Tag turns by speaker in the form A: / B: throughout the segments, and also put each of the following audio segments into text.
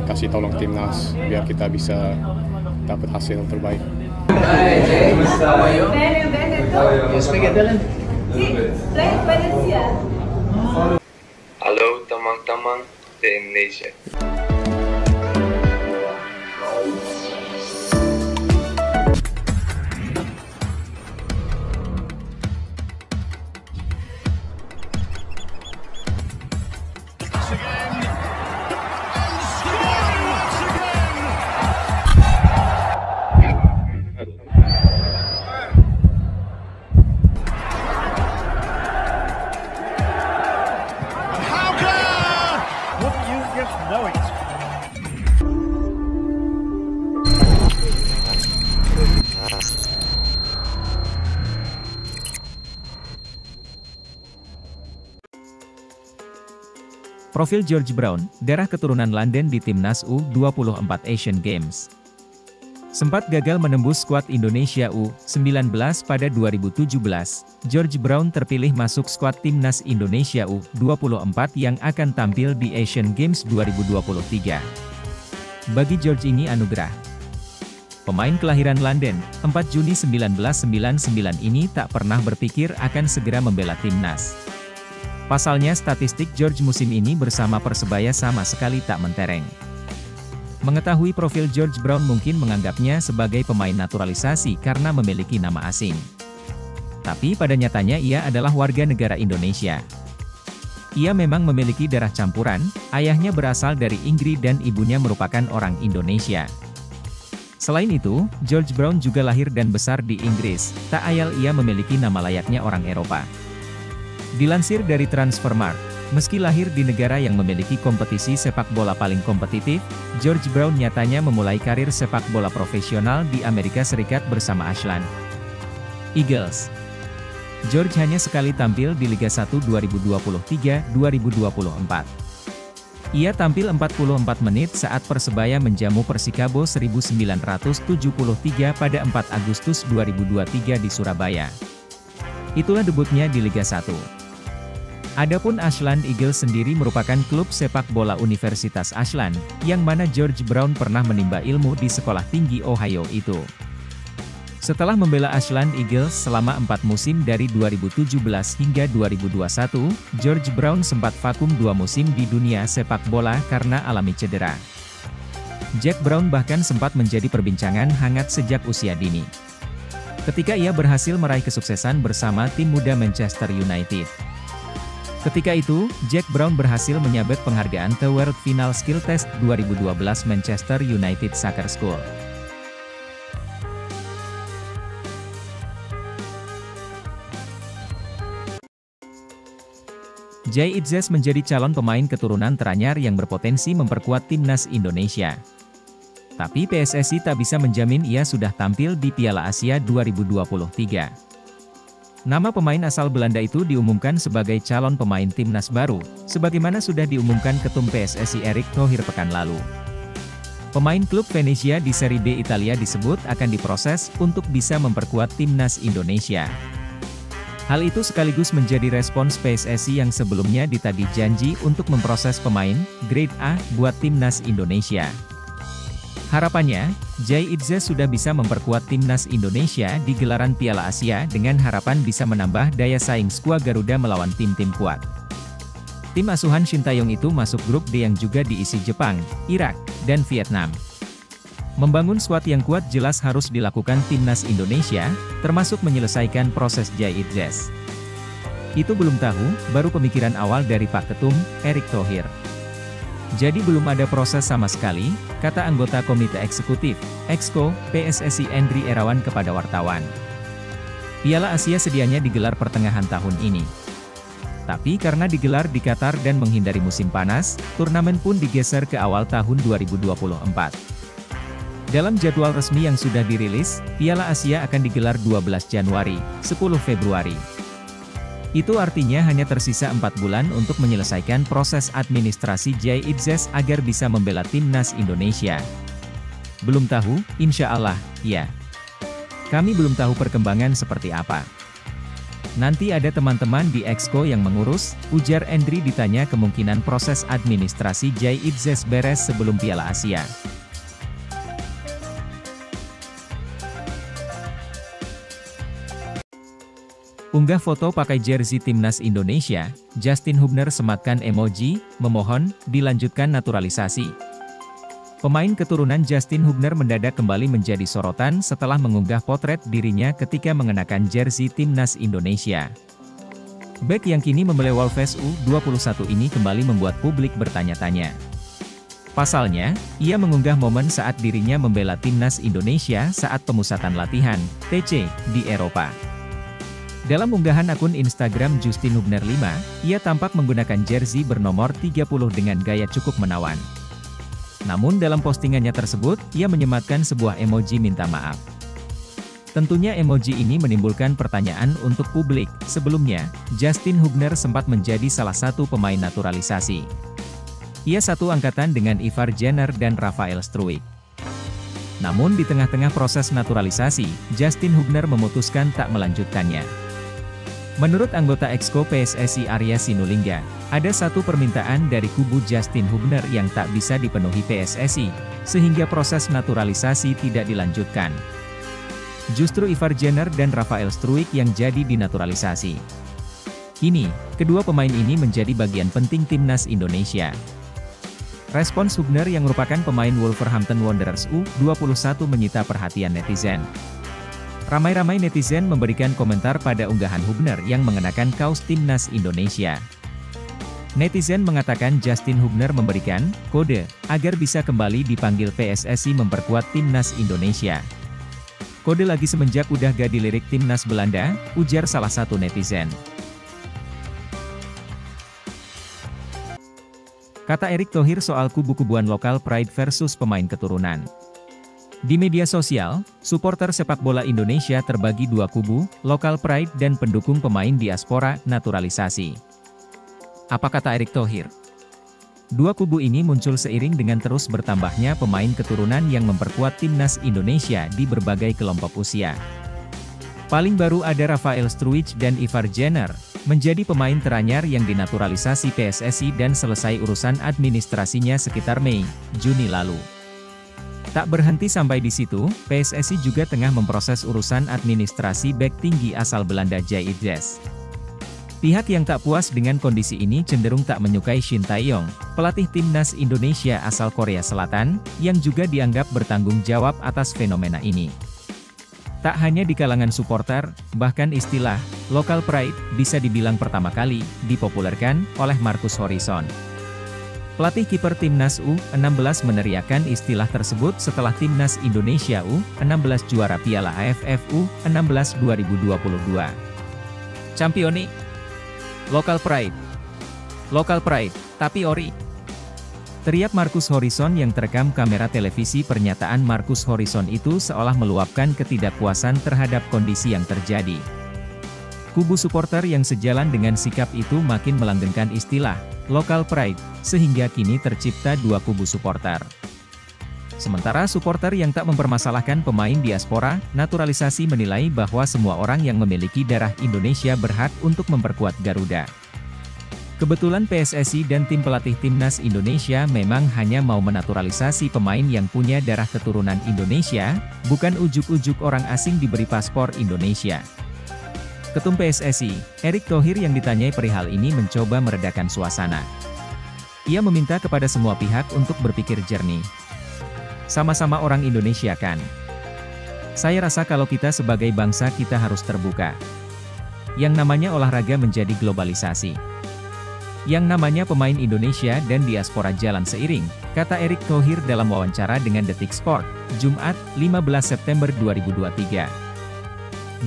A: kasih tolong timnas biar kita bisa dapat hasil terbaik.
B: Hi James, how are you?
C: Bene, bene, tu?
B: You speak Italian?
C: Sì, lei è Venezia.
D: Halo teman-teman di Indonesia.
E: Profil George Brown, darah keturunan London di Timnas U24 Asian Games. Sempat gagal menembus skuad Indonesia U19 pada 2017, George Brown terpilih masuk skuad Timnas Indonesia U24 yang akan tampil di Asian Games 2023. Bagi George ini anugerah. Pemain kelahiran London, 4 Juni 1999 ini tak pernah berpikir akan segera membela timnas. Pasalnya statistik George musim ini bersama Persebaya sama sekali tak mentereng. Mengetahui profil George Brown mungkin menganggapnya sebagai pemain naturalisasi karena memiliki nama asing. Tapi pada nyatanya ia adalah warga negara Indonesia. Ia memang memiliki darah campuran, ayahnya berasal dari Inggris dan ibunya merupakan orang Indonesia. Selain itu, George Brown juga lahir dan besar di Inggris, tak ayal ia memiliki nama layaknya orang Eropa. Dilansir dari Transfermarkt, meski lahir di negara yang memiliki kompetisi sepak bola paling kompetitif, George Brown nyatanya memulai karir sepak bola profesional di Amerika Serikat bersama Ashland Eagles. George hanya sekali tampil di Liga 1 2023-2024. Ia tampil 44 menit saat Persebaya menjamu Persikabo 1973 pada 4 Agustus 2023 di Surabaya. Itulah debutnya di Liga 1. Adapun Ashland Eagles sendiri merupakan klub sepak bola Universitas Ashland, yang mana George Brown pernah menimba ilmu di sekolah tinggi Ohio itu. Setelah membela Ashland Eagles selama 4 musim dari 2017 hingga 2021, George Brown sempat vakum 2 musim di dunia sepak bola karena alami cedera. Jack Brown bahkan sempat menjadi perbincangan hangat sejak usia dini, ketika ia berhasil meraih kesuksesan bersama tim muda Manchester United. Ketika itu, Jack Brown berhasil menyabet penghargaan The World Final Skill Test 2012 Manchester United Soccer School. Jay Itzes menjadi calon pemain keturunan teranyar yang berpotensi memperkuat timnas Indonesia. Tapi PSSI tak bisa menjamin ia sudah tampil di Piala Asia 2023. Nama pemain asal Belanda itu diumumkan sebagai calon pemain timnas baru, sebagaimana sudah diumumkan Ketum PSSI Erick Thohir pekan lalu. Pemain klub Venezia di Serie B Italia disebut akan diproses untuk bisa memperkuat timnas Indonesia. Hal itu sekaligus menjadi respons PSSI yang sebelumnya ditagih janji untuk memproses pemain grade A buat timnas Indonesia. Harapannya, Jay Itzes sudah bisa memperkuat timnas Indonesia di gelaran Piala Asia dengan harapan bisa menambah daya saing skuad Garuda melawan tim-tim kuat. Tim asuhan Shin Tae-yong itu masuk grup D yang juga diisi Jepang, Irak, dan Vietnam. Membangun skuad yang kuat jelas harus dilakukan timnas Indonesia, termasuk menyelesaikan proses Jay Itzes. Itu belum tahu, baru pemikiran awal dari Pak Ketum, Erick Thohir. Jadi belum ada proses sama sekali, kata anggota Komite Eksekutif, Exco, PSSI Endri Erawan kepada wartawan. Piala Asia sedianya digelar pertengahan tahun ini. Tapi karena digelar di Qatar dan menghindari musim panas, turnamen pun digeser ke awal tahun 2024. Dalam jadwal resmi yang sudah dirilis, Piala Asia akan digelar 12 Januari, 10 Februari. Itu artinya hanya tersisa 4 bulan untuk menyelesaikan proses administrasi Jay Itzes agar bisa membela timnas Indonesia. Belum tahu, insya Allah, ya. Kami belum tahu perkembangan seperti apa. Nanti ada teman-teman di Exco yang mengurus, ujar Endri ditanya kemungkinan proses administrasi Jai Idzes beres sebelum Piala Asia. Unggah foto pakai jersey timnas Indonesia, Justin Hubner sematkan emoji, memohon, dilanjutkan naturalisasi. Pemain keturunan Justin Hubner mendadak kembali menjadi sorotan setelah mengunggah potret dirinya ketika mengenakan jersey timnas Indonesia. Bek yang kini membela Wolves U21 ini kembali membuat publik bertanya-tanya. Pasalnya, ia mengunggah momen saat dirinya membela timnas Indonesia saat pemusatan latihan, TC, di Eropa. Dalam unggahan akun Instagram Justin Hubner 5, ia tampak menggunakan jersey bernomor 30 dengan gaya cukup menawan. Namun dalam postingannya tersebut, ia menyematkan sebuah emoji minta maaf. Tentunya emoji ini menimbulkan pertanyaan untuk publik. Sebelumnya, Justin Hubner sempat menjadi salah satu pemain naturalisasi. Ia satu angkatan dengan Ivar Jenner dan Rafael Struijk. Namun di tengah-tengah proses naturalisasi, Justin Hubner memutuskan tak melanjutkannya. Menurut anggota Exco PSSI Arya Sinulinga, ada satu permintaan dari kubu Justin Hubner yang tak bisa dipenuhi PSSI, sehingga proses naturalisasi tidak dilanjutkan. Justru Ivar Jenner dan Rafael Struijk yang jadi dinaturalisasi. Kini, kedua pemain ini menjadi bagian penting timnas Indonesia. Respons Hubner yang merupakan pemain Wolverhampton Wanderers U21 menyita perhatian netizen. Ramai-ramai netizen memberikan komentar pada unggahan Hubner yang mengenakan kaos timnas Indonesia. Netizen mengatakan Justin Hubner memberikan kode agar bisa kembali dipanggil PSSI memperkuat timnas Indonesia. Kode lagi semenjak udah gak dilirik timnas Belanda, ujar salah satu netizen. Kata Erick Thohir soal kubu-kubuan lokal Pride versus pemain keturunan. Di media sosial, supporter sepak bola Indonesia terbagi dua kubu, lokal Pride dan pendukung pemain diaspora naturalisasi. Apa kata Erick Thohir? Dua kubu ini muncul seiring dengan terus bertambahnya pemain keturunan yang memperkuat timnas Indonesia di berbagai kelompok usia. Paling baru ada Rafael Struijk dan Ivar Jenner, menjadi pemain teranyar yang dinaturalisasi PSSI dan selesai urusan administrasinya sekitar Mei, Juni lalu. Tak berhenti sampai di situ, PSSI juga tengah memproses urusan administrasi bek tinggi asal Belanda Jai Idzes. Pihak yang tak puas dengan kondisi ini cenderung tak menyukai Shin Tae-yong, pelatih timnas Indonesia asal Korea Selatan, yang juga dianggap bertanggung jawab atas fenomena ini. Tak hanya di kalangan supporter, bahkan istilah local pride bisa dibilang pertama kali dipopulerkan oleh Marcus Horizon. Pelatih kiper timnas U16 meneriakkan istilah tersebut setelah timnas Indonesia U16 juara Piala AFF U16 2022. Championi, local pride, tapi ori. Teriak Marcus Horizon yang terekam kamera televisi. Pernyataan Marcus Horizon itu seolah meluapkan ketidakpuasan terhadap kondisi yang terjadi. Kubu supporter yang sejalan dengan sikap itu makin melanggengkan istilah local pride, sehingga kini tercipta dua kubu supporter. Sementara supporter yang tak mempermasalahkan pemain diaspora naturalisasi menilai bahwa semua orang yang memiliki darah Indonesia berhak untuk memperkuat Garuda. Kebetulan PSSI dan tim pelatih timnas Indonesia memang hanya mau menaturalisasi pemain yang punya darah keturunan Indonesia, bukan ujuk-ujuk orang asing diberi paspor Indonesia. Ketum PSSI, Erick Thohir yang ditanyai perihal ini mencoba meredakan suasana. Ia meminta kepada semua pihak untuk berpikir jernih. Sama-sama orang Indonesia kan? Saya rasa kalau kita sebagai bangsa kita harus terbuka. Yang namanya olahraga menjadi globalisasi. Yang namanya pemain Indonesia dan diaspora jalan seiring, kata Erick Thohir dalam wawancara dengan Detik Sport, Jumat, 15 September 2023.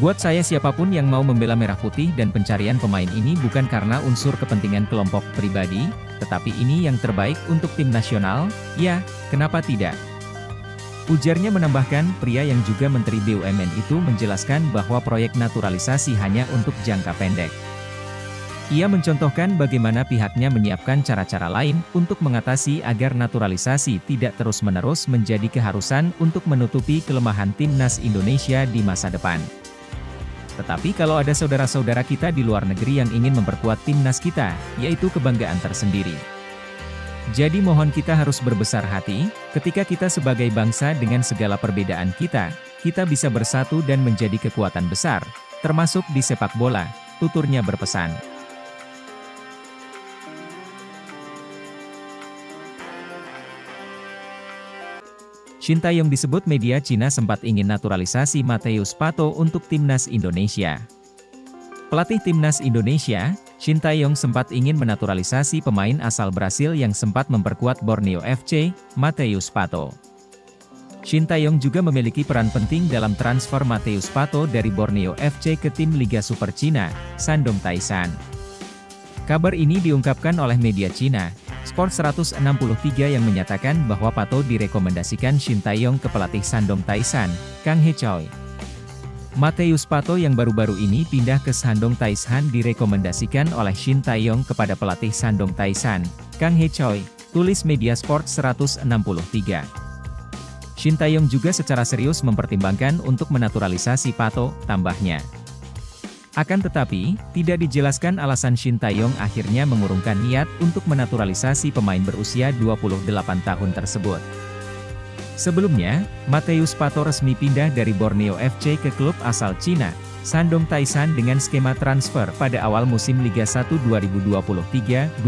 E: Buat saya siapapun yang mau membela merah putih dan pencarian pemain ini bukan karena unsur kepentingan kelompok pribadi, tetapi ini yang terbaik untuk tim nasional, ya, kenapa tidak? Ujarnya menambahkan, pria yang juga Menteri BUMN itu menjelaskan bahwa proyek naturalisasi hanya untuk jangka pendek. Ia mencontohkan bagaimana pihaknya menyiapkan cara-cara lain untuk mengatasi agar naturalisasi tidak terus-menerus menjadi keharusan untuk menutupi kelemahan timnas Indonesia di masa depan. Tetapi kalau ada saudara-saudara kita di luar negeri yang ingin memperkuat timnas kita, yaitu kebanggaan tersendiri. Jadi mohon kita harus berbesar hati, ketika kita sebagai bangsa dengan segala perbedaan kita bisa bersatu dan menjadi kekuatan besar, termasuk di sepak bola, tuturnya berpesan. Shin-taeyong disebut media Cina sempat ingin naturalisasi Matheus Pato untuk timnas Indonesia. Pelatih timnas Indonesia, Shin-taeyong sempat ingin menaturalisasi pemain asal Brasil yang sempat memperkuat Borneo FC, Matheus Pato. Shin-taeyong juga memiliki peran penting dalam transfer Matheus Pato dari Borneo FC ke tim Liga Super Cina, Shandong Taishan. Kabar ini diungkapkan oleh media Cina, Sport 163 yang menyatakan bahwa Pato direkomendasikan Shin-taeyong ke pelatih Shandong Taishan, Kang Hee-choi. Matheus Pato yang baru-baru ini pindah ke Shandong Taishan direkomendasikan oleh Shin-taeyong kepada pelatih Shandong Taishan, Kang Hee-choi, tulis media Sport 163. Shin-taeyong juga secara serius mempertimbangkan untuk menaturalisasi Pato, tambahnya. Akan tetapi, tidak dijelaskan alasan Shin-taeyong akhirnya mengurungkan niat untuk menaturalisasi pemain berusia 28 tahun tersebut. Sebelumnya, Matheus Pato resmi pindah dari Borneo FC ke klub asal Cina, Shandong Taishan dengan skema transfer pada awal musim Liga 1 2023-2024.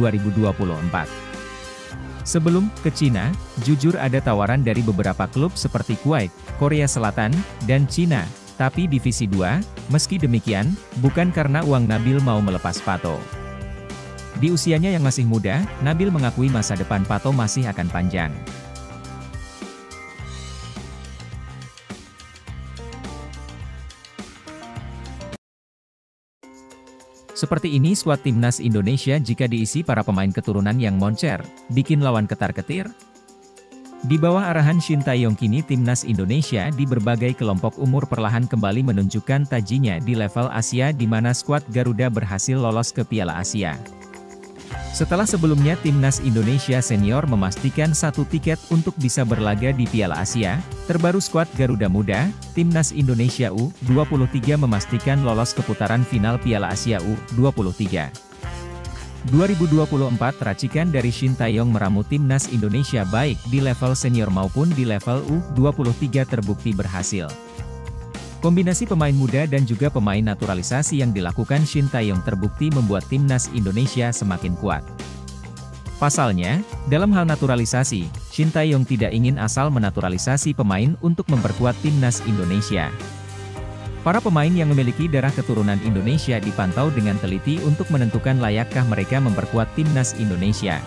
E: Sebelum ke Cina, jujur ada tawaran dari beberapa klub seperti Kuwait, Korea Selatan, dan Cina. Tapi divisi 2, meski demikian, bukan karena uang Nabil mau melepas Pato. Di usianya yang masih muda, Nabil mengakui masa depan Pato masih akan panjang. Seperti ini skuad timnas Indonesia jika diisi para pemain keturunan yang moncer, bikin lawan ketar-ketir. Di bawah arahan Shin-taeyong kini timnas Indonesia di berbagai kelompok umur perlahan kembali menunjukkan tajinya di level Asia di mana skuad Garuda berhasil lolos ke Piala Asia. Setelah sebelumnya timnas Indonesia senior memastikan 1 tiket untuk bisa berlaga di Piala Asia, terbaru skuad Garuda Muda, timnas Indonesia U23 memastikan lolos ke putaran final Piala Asia U23. 2024 racikan dari Shin-taeyong meramu timnas Indonesia baik di level senior maupun di level U23 terbukti berhasil. Kombinasi pemain muda dan juga pemain naturalisasi yang dilakukan Shin-taeyong terbukti membuat timnas Indonesia semakin kuat. Pasalnya, dalam hal naturalisasi, Shin-taeyong tidak ingin asal menaturalisasi pemain untuk memperkuat timnas Indonesia. Para pemain yang memiliki darah keturunan Indonesia dipantau dengan teliti untuk menentukan layakkah mereka memperkuat timnas Indonesia.